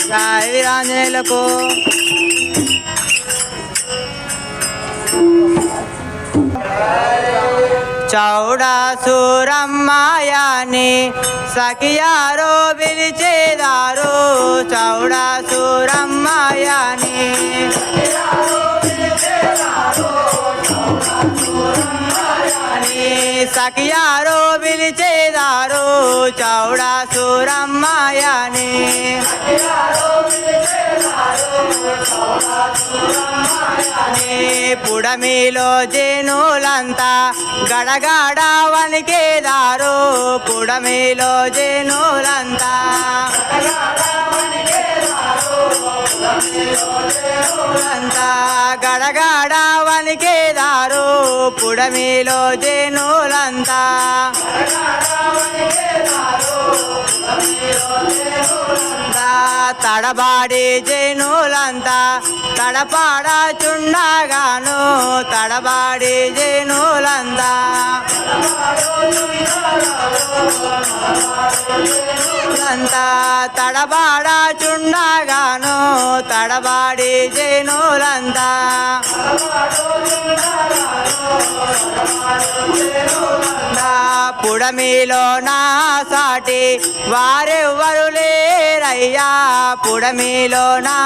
జై వీరాంజనేయులకు చౌడాసురమ్మాయాని సఖియారో పిలిచేదారు చౌడాసురమ్మాయాని సఖియారో పిలిచేదారు చౌడాసురమ్మాయాని పుడమిలో జేనులంతా గడగడ వణికేదారు పుడమిలో జేనులంతా గడగడ వణికేదారు పుడమిలో జేనులంతా తడబాడి జేనులంతా తడపాడాచుండగాను తడబాడి జేనులంతా తడబాడాచుండగాను తడబాడి జేనులంతా పుడమిలో నా సాటి వారెవ్వరు లేరయ్యా పుడమిలో నా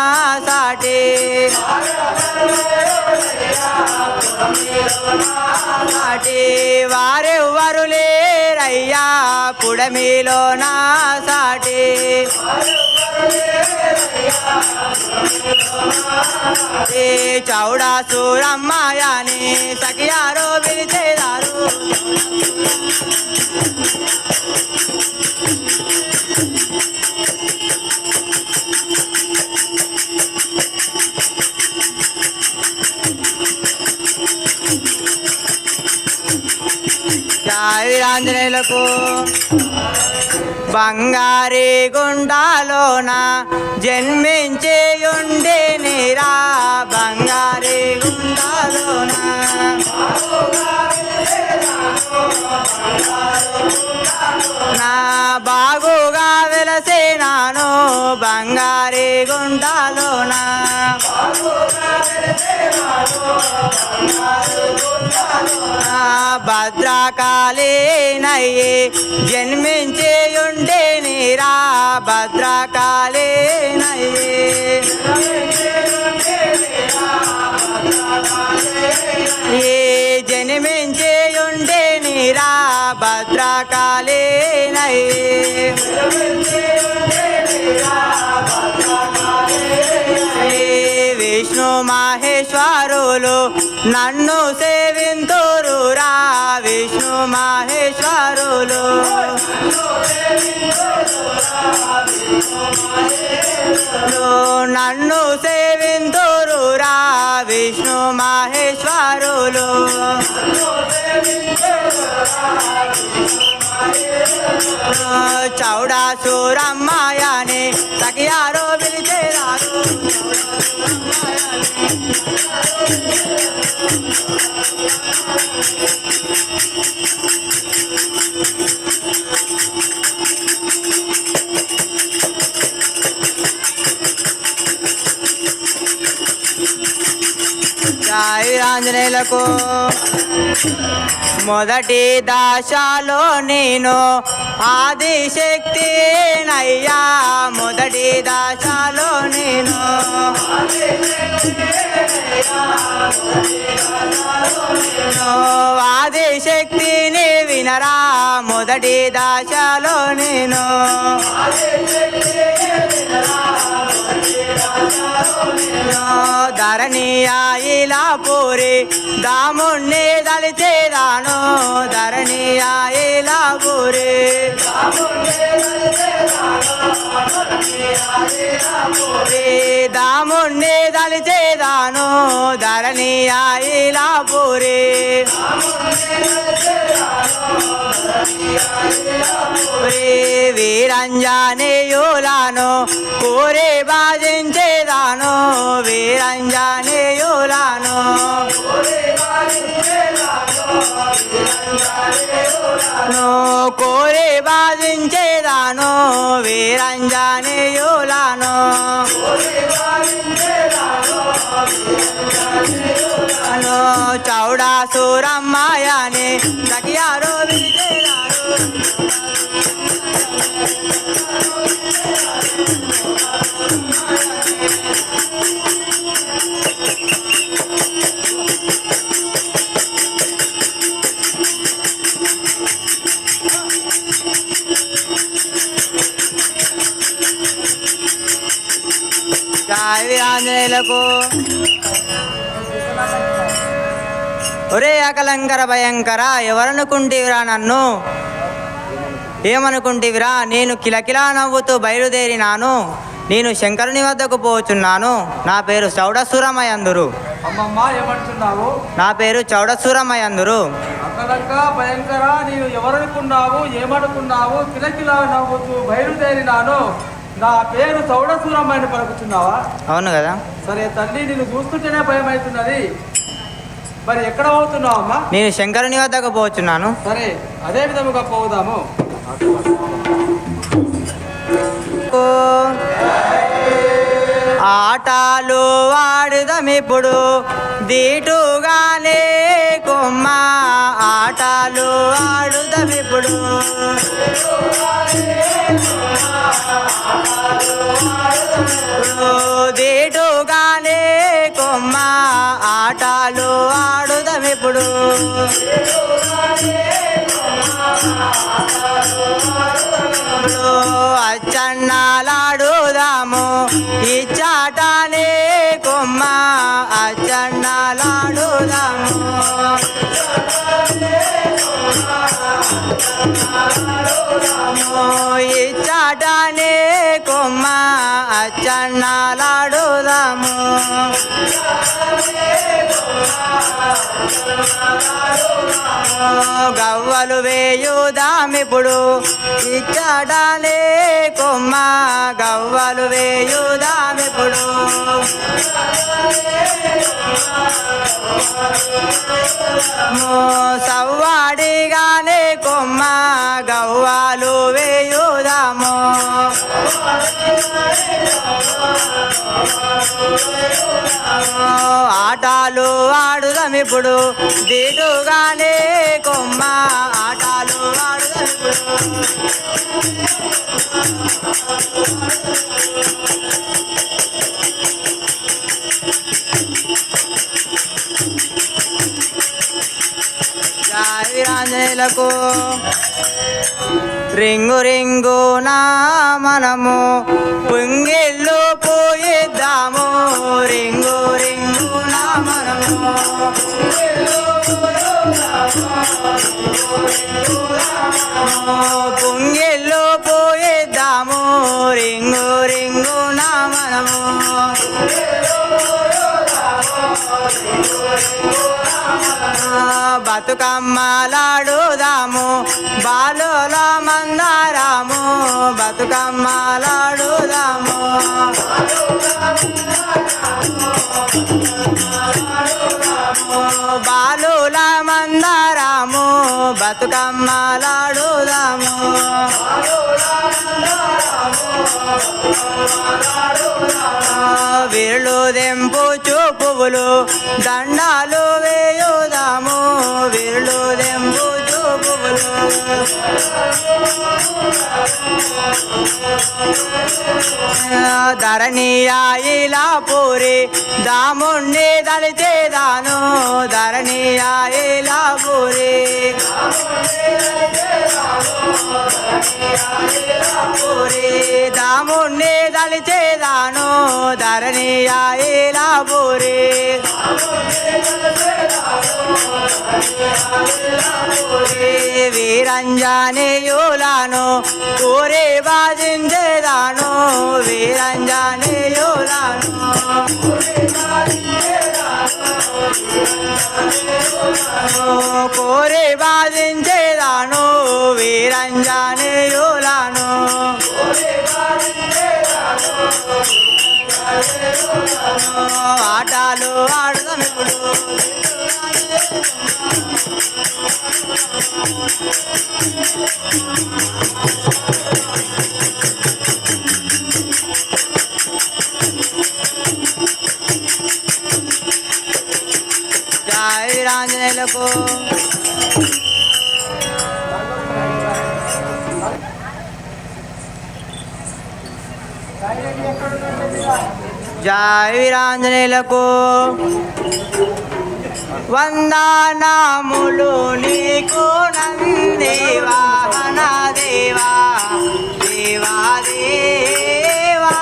సాటి వారెవ్వరు లేరయ్యా పుడమిలో నా సాటి చౌడాసురమ్మాయాని సఖియారో పిలిచేదారు జై వీరాంజనేయులకు బంగారి గుండాలోన జన్మించేయుండేనిరా బంగారి గుండాలోన నా బాగుగా వెలసేనాను బంగారి గుండాలోన భద్రకాళీనయ్యే జన్మించేయుండేనిరా భద్రకాళీనయ్యే జన్మించేయుండేనిరా భద్రకాళీనయ్యే విష్ణు మహేశ్వరులు నన్ను సేవింతురురా విష్ణు మహేశ్వరులు నన్ను సేవింతురురా విష్ణు మహేశ్వరులు చౌడాసురమ్మాయాని సఖియారో పిలిచేదారు జై వీరాంజనేయులకు మొదటి దశలో నేను ఆదిశక్తి నయ్యా మొదటి దశలో నేను ఆదిశక్తిని వినరా మొదటి దశలో నేను ధరణియాయిలాపురి దాముణ్ణి దలిచేదాను ధరణియాయిలాపురి దాముణ్ణి దలిచేదాను ధరణియాయిలాపురి వీరంజనేయులను కోరి బాజించేదాను వీరంజనేయులను కోరి బాజించేదాను వీరంజనేయులను చౌడాసురమ్మాయని సఖియారో ఆంజనేయులకు ఒరే అకలంకర భయంకర ఎవరనుకుంటివిరా నన్ను ఏమనుకుంటివిరా నేను కిలకిలా నవ్వుతూ బయలుదేరినాను నేను శంకరుని వద్దకు పోచున్నాను నా పేరు చౌడసూరమయందురు నా పేరు చౌడసూరమయందురు భయంకర నీవు ఎవరనుకున్నావు ఏమనుకున్నావు కిలకిలా నవ్వుతూ బయలుదేరినాను నా పేరు చౌడసూరమ్మని పలుకుతున్నావా అవును కదా సరే తల్లి నేను చూస్తుంటేనే భయం అవుతున్నది మరి ఎక్కడ పోతున్నావు అమ్మా నేను శంకరుని వద్దకు పోచున్నాను సరే అదే విధముగా పోదాము ఆటలు ఆడుదామిప్పుడు దీటుగానే కొమ్మ ఆటలు ఆడుదామిప్పుడు దీటుగానే కొమ్మ ఆటలు ఆడుదామిప్పుడు అచ్చన్నాలాడుదాము ఇచ్చాటనే కొమ్మ అచ్చన్నాలాడుదాము ఇచ్చాటనే కొమ్మ అచ్చన్నాలాడుదాము గవ్వలు వేయుదామిప్పుడు ఇచ్చాడనే కొమ్మ గవ్వలు వేయుదామిప్పుడు సవ్వాడిగానే కొమ్మ గవ్వాలు వేయుదాము ఆటలు ఆడుదామిప్పుడు దీటుగానే కొమ్మ ఆటలు ఆడుదామిప్పుడు ఆంజనేయులకు రింగు రింగు నా మనము పుంగిళ్ళు పోయిద్దాము రింగు రింగు నా మనము పుంగిళ్ళు పోయిద్దాము రింగు రింగు నా మనము బతుకమ్మలాడుదాము బాలుల మందారాము బతుకమ్మలాడుదాము బాలుల మందారాము బతుకమ్మలాడుదాము వీళ్ళు దెంపుచు పువ్వులు దండాలు వేయుదాము వీళ్ళు దెంపుచు పువ్వులు ధరణియాయిలాపురి దాముణ్ణి దలిచేదాను ధరణియాయిలాపురి దాముణ్ణి దలిచేదాను ధరణియాయి పోరే వీరంజనేయులను కోరే బాధించేదాను వీరంజనేయులను కోరే బాధించేదాను వీరంజనేయులను ఆటలు ఆడదాం ఇప్పుడు జై వీరాంజనేయులకు జై వీరాంజనేయులకు వందనములు నీకు నంది వాహన దేవా దేవా దేవా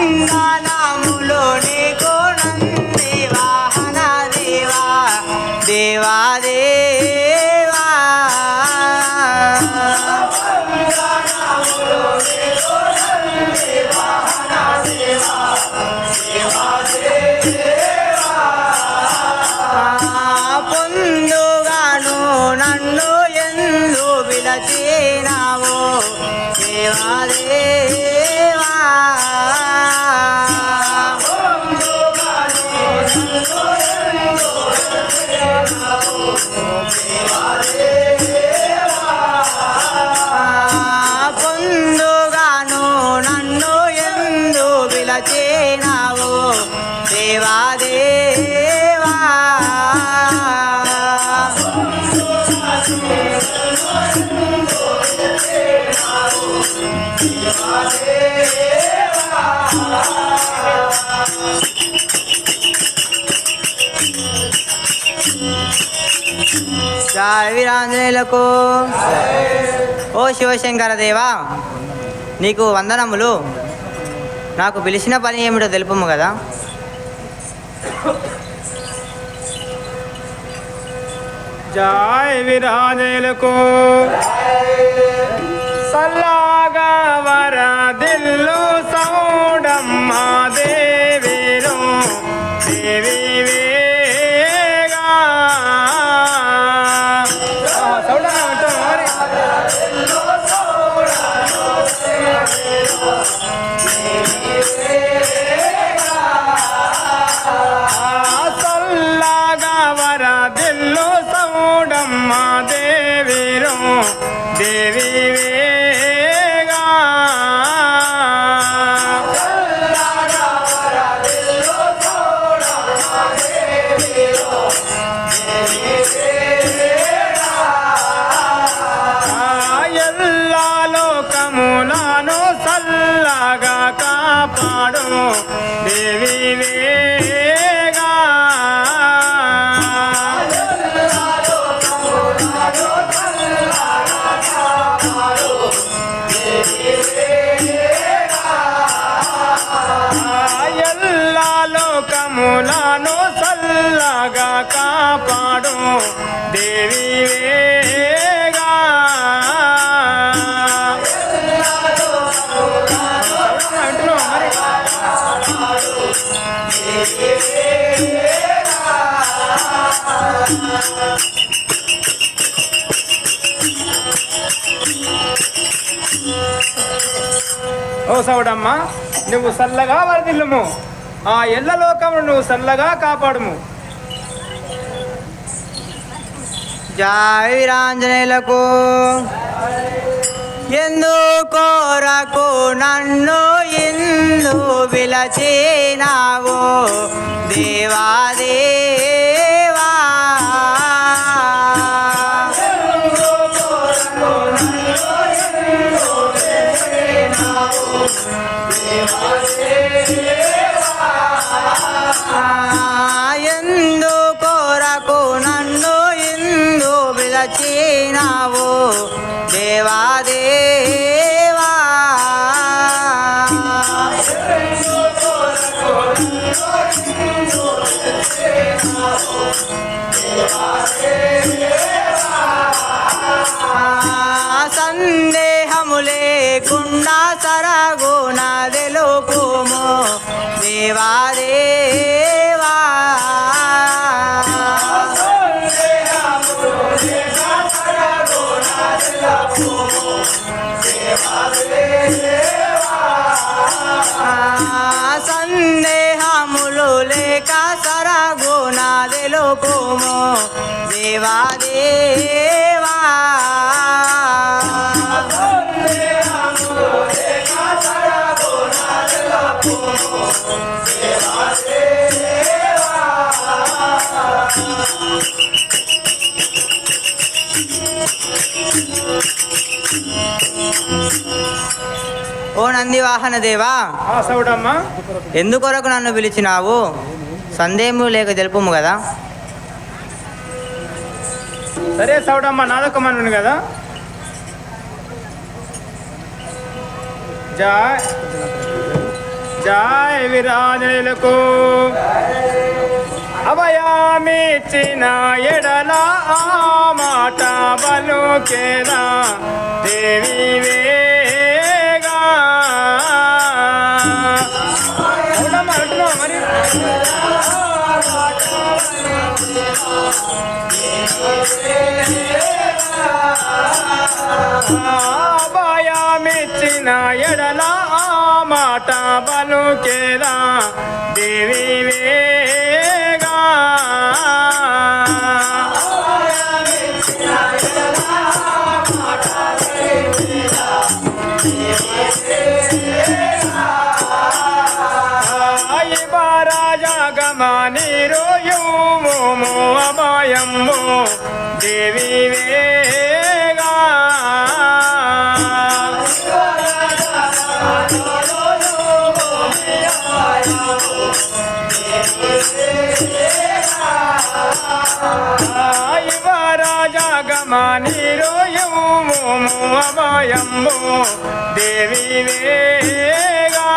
వందనములు నీకు నంది వాహన దేవా దేవా దేవా పొందుగాను నన్ను ఎందు పిలచినావు దేవా దేవా పొందుగాను నన్ను ఎందు పిలచినావు దేవా దేవా జై వీరాంజనేయులకు ఓ శివశంకర దేవా నీకు వందనములు నాకు పిలిచిన పని ఏమిటో తెలుపము కదా జై వీరాంజనేయులకు సల్లాగా వరదిల్లు సౌడమ్మ దేవిరు దేవి వేగా సల్లాగా వరదిల్లు సౌడమ్మ దేవిరు దేవి వేగా ఎల్లా లోకములను సల్లగా కాపాడు దేవి వేగా ఎల్లా లోకములను సల్లగా కాపాడు దేవి వేగా ఓ సౌడమ్మ నువ్వు సల్లగా వరదిల్లుము ఆ ఎల్ల లోకమును నువ్వు సల్లగా కాపాడుము జై వీరాంజనేయులకు ఎందుకోరకు నన్ను ఇందు పిలచినావు దేవా దేవా ఎందుకు సందేహము లేకుండా సరగుణ తెలుపుము దేవా దేవా సందేహములు లేక సరగుణ తెలుపుము దేవా దేవా ఓ నంది వాహన దేవా, సౌడమ్మ, ఎందుకొరకు నన్ను పిలిచినావు? సందేహము లేక తెలుపుము కదా. సరే సౌడమ్మ, నాదొక మనుని కదా. జయ జయ విరాజులకు అభయామిచ్చిన ఎడల ఆ మాట బలుకేరా దేవి వేగా. సౌడమ్మ అంటున్నావా మరి? అభయమిచ్చిన ఎడల ఆ మాట బలుకేరా దేవి వేగా. రాజగమనిరు యుము అభయము దేవి వేగా. రాజగమనిరు యుము అభయము దేవి వేగా.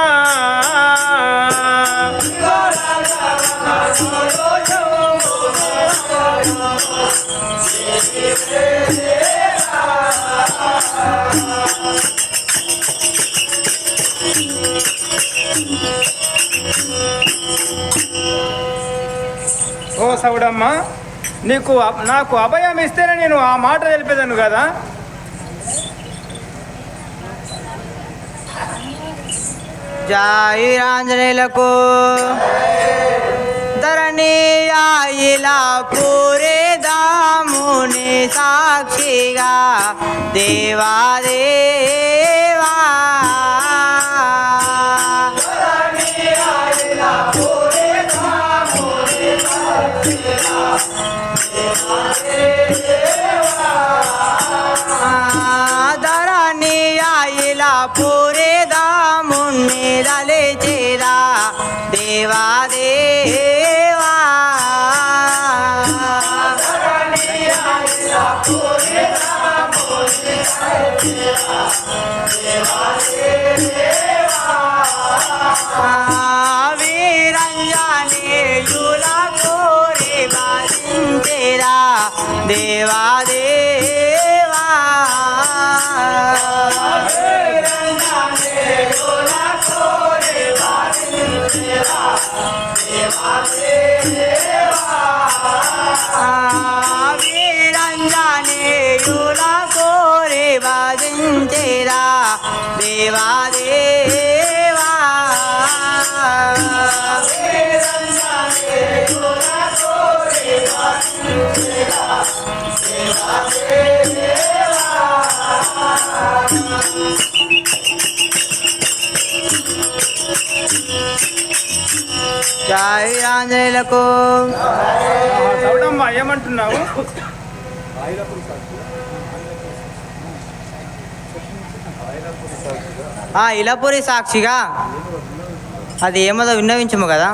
ఓ సౌడమ్మ, నాకు అభయం ఇస్తేనే నేను ఆ మాట తెలిపేదాను కదా. జై ఆంజనేయులకు. ధరణి ఇలా పూరే దాముని సాక్షిగా దేవా దేవా. ధరణి ఇలా పూరే దాముని దలిచిరా దేవా దేవా. వీరంజనేయుల కోరి బాధించెరా దేవా దేవా. వీరంజనేయుల కోరి బాధించెరా దేవా దేవా. జై ఆంజనేయులకు. సౌడమ్మ ఏమంటున్నావు? ఇలపురి సాక్షిగా అది ఏమదో విన్నవించము కదా.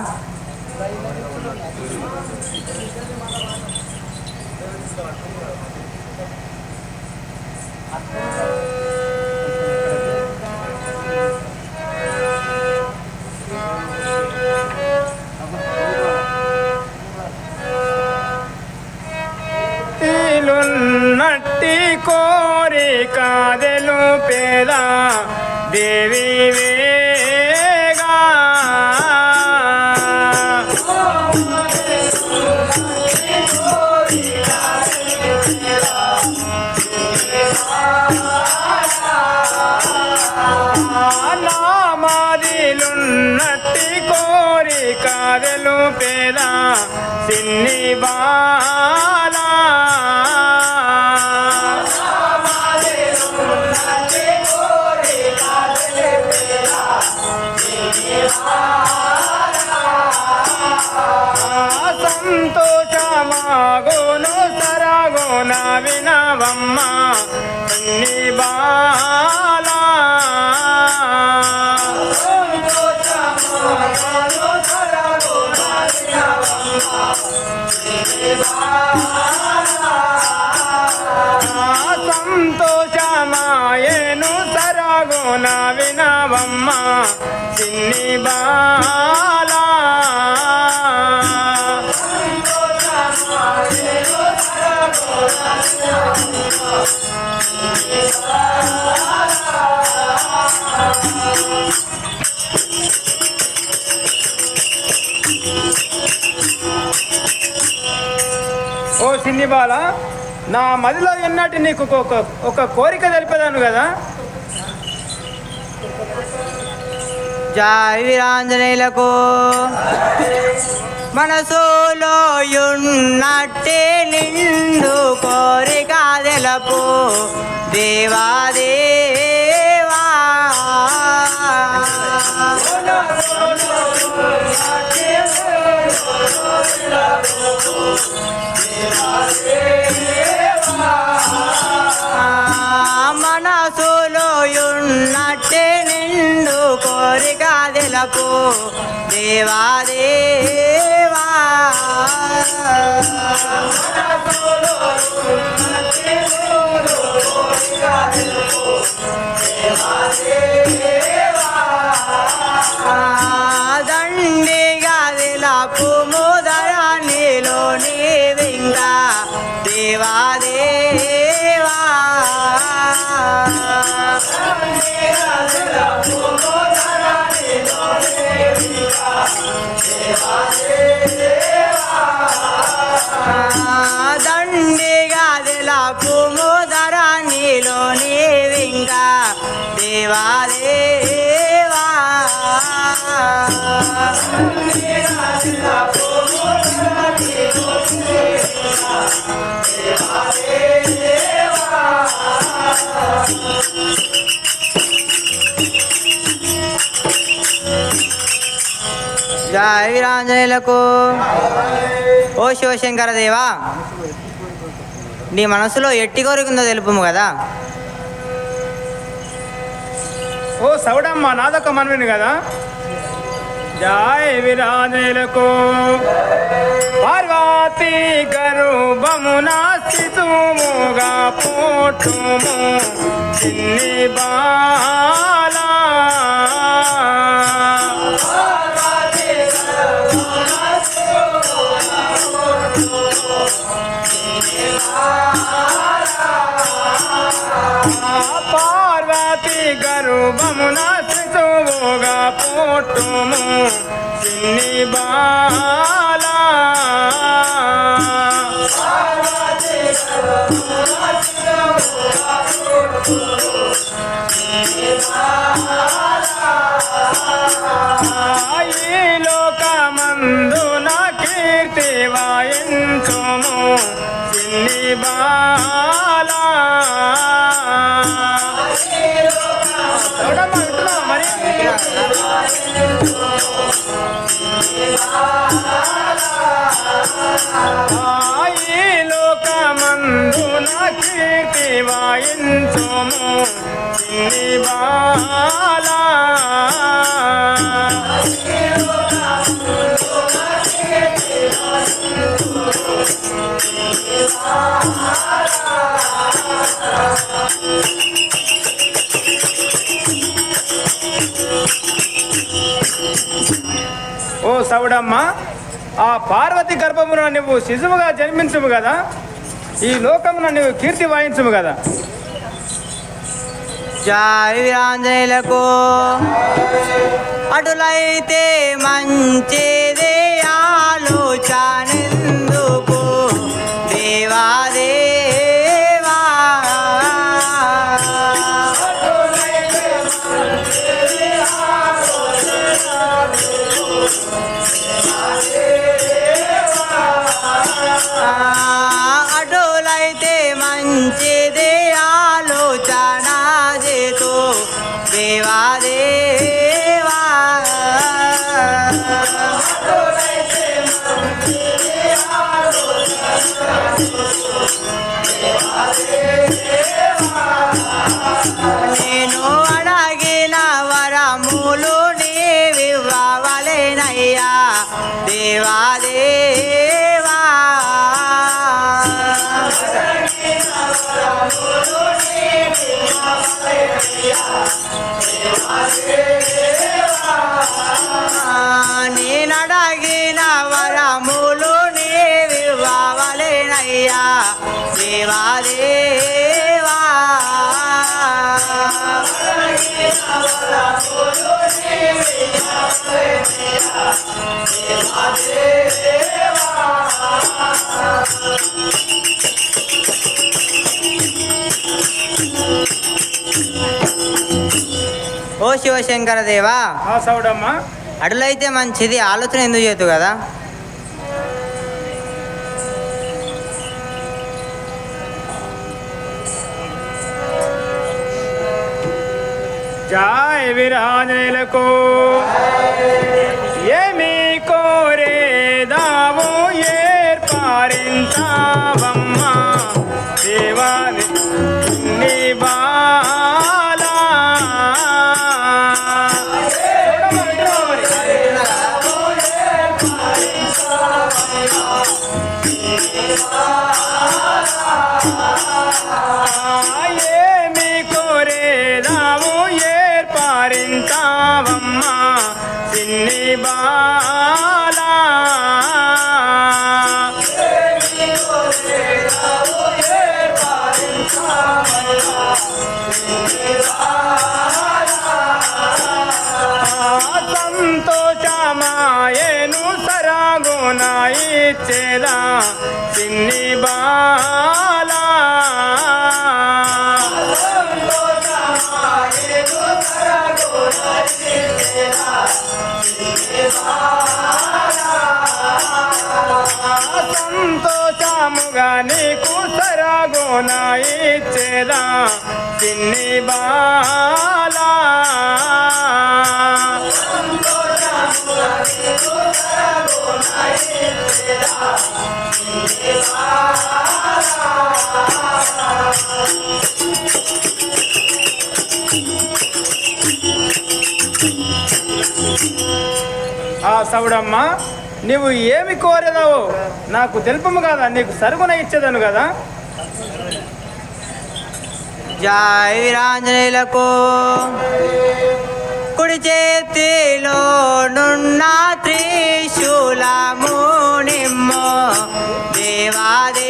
మదిలున్నట్టి కోరిక తెలుపేదా దేవి వేగా నామాదిలున్నట్టి కోరిక తెలుపేదా సిన్ని బాలా సంతోషమాగోను సరగోన వినవమ్మ సిన్ని బాలా సంతోషమాయను సరగోన వినవమ్మ సిన్ని బాలా ఓ సిన్ని బాల నా మదిలో ఎన్నటి నీకు ఒక కోరిక తెలిపేదాను కదా. జై వీరాంజనేయులకు మనసులో ఉన్నట్టే నిండు కోరిక తెలుపు దేవాదేవా మనసులో ఉన్నట్టే నిండు కోరిక తెలుపు దేవాదేవా దండిగా తెలుపు ముదరానిలో నీవింకా దేవాదేవా దండిగా తెలుపు ముదరానిలో నీవింకా దేవాదేవా జై వీరాంజనేయులకు ఓ శివశంకర దేవా నీ మనసులో ఎట్టి కోరికుందో తెలుపుము కదా. ఓ సౌడమ్మ నాదొక మనవిని కదా. జై వీరాంజనేయులకు పార్వతీ గర్భమున స్థితుముగా పోటుము చిన్ని బాలా పార్వతీ గర్భమున శిశువుగా పుట్టుము చిన్ని బాలా ఈ లోకమందున కీర్తి వాయించుము చిన్ని బాలా మరి ఈ లోకమందున కీర్తి వాయించుము చిన్ని బాలా ఓ సౌడమ్మ ఆ పార్వతి గర్భమున నువ్వు శిశువుగా జన్మించువు కదా. ఈ లోకమున నువ్వు కీర్తి వాయించుము కదా. జై వీరాంజనేయులకు. అటులైతే మంచిదే ఆలోచనెందుకు దేవాదేవా. అటులైతే మంచిదే ఆలోచన చేతు దేవాదేవా. నేను అడిగిన వరములు నీవివ్వవలెనయ్యా దేవాదేవా. నేనడిగిన వరములు నీవివ్వవలెనయ్యా దేవాదేవా. ఓ శివశంకర దేవా. సౌడమ్మా, అడులైతే మంచిది ఆలోచన ఎందుకు చేతు కదా. జై వీరాంజనేయులకు. ఏమి కోరేదావు ఏర్పారించావమ్మా దేవాది నీ బాలా. ఏమి కోరేదావు ఏర్పారించావమ్మా చిన్ని బాలా. సంతోషమాయేను సరాగుణ ఇచ్చేదా చిన్ని బాలా. సంతోషముగా నీకు సరాగుణ ఇచ్చేదా చిన్ని బాలా. సౌడమ్మా, నువ్వు ఏమి కోరేదావు నాకు తెలుపము కదా, నీకు సరుగున ఇచ్చేదను కదా. జై వీరాంజనేయులకు. కుడి చేతిలో నున్న త్రిశూలము నిమ్మో దేవాదేవా.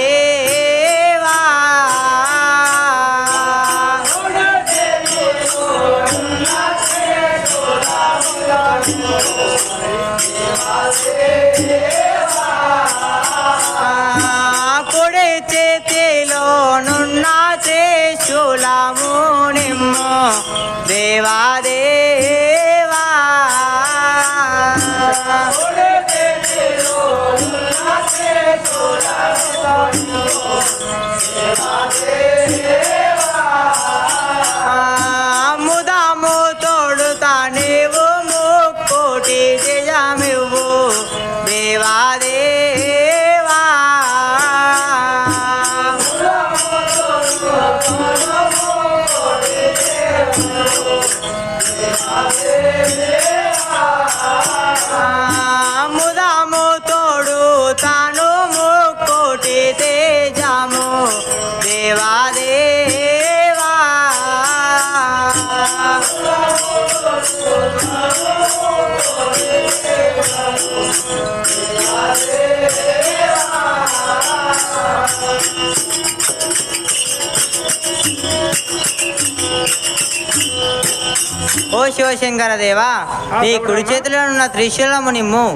కుడి చేతిలో నున్న త్రిశూలము నిమ్మో దేవాదేవా. ఓ శివశంకర దేవా, నీ కుడి చేతిలో ఉన్న త్రిశూలము నిమ్ము.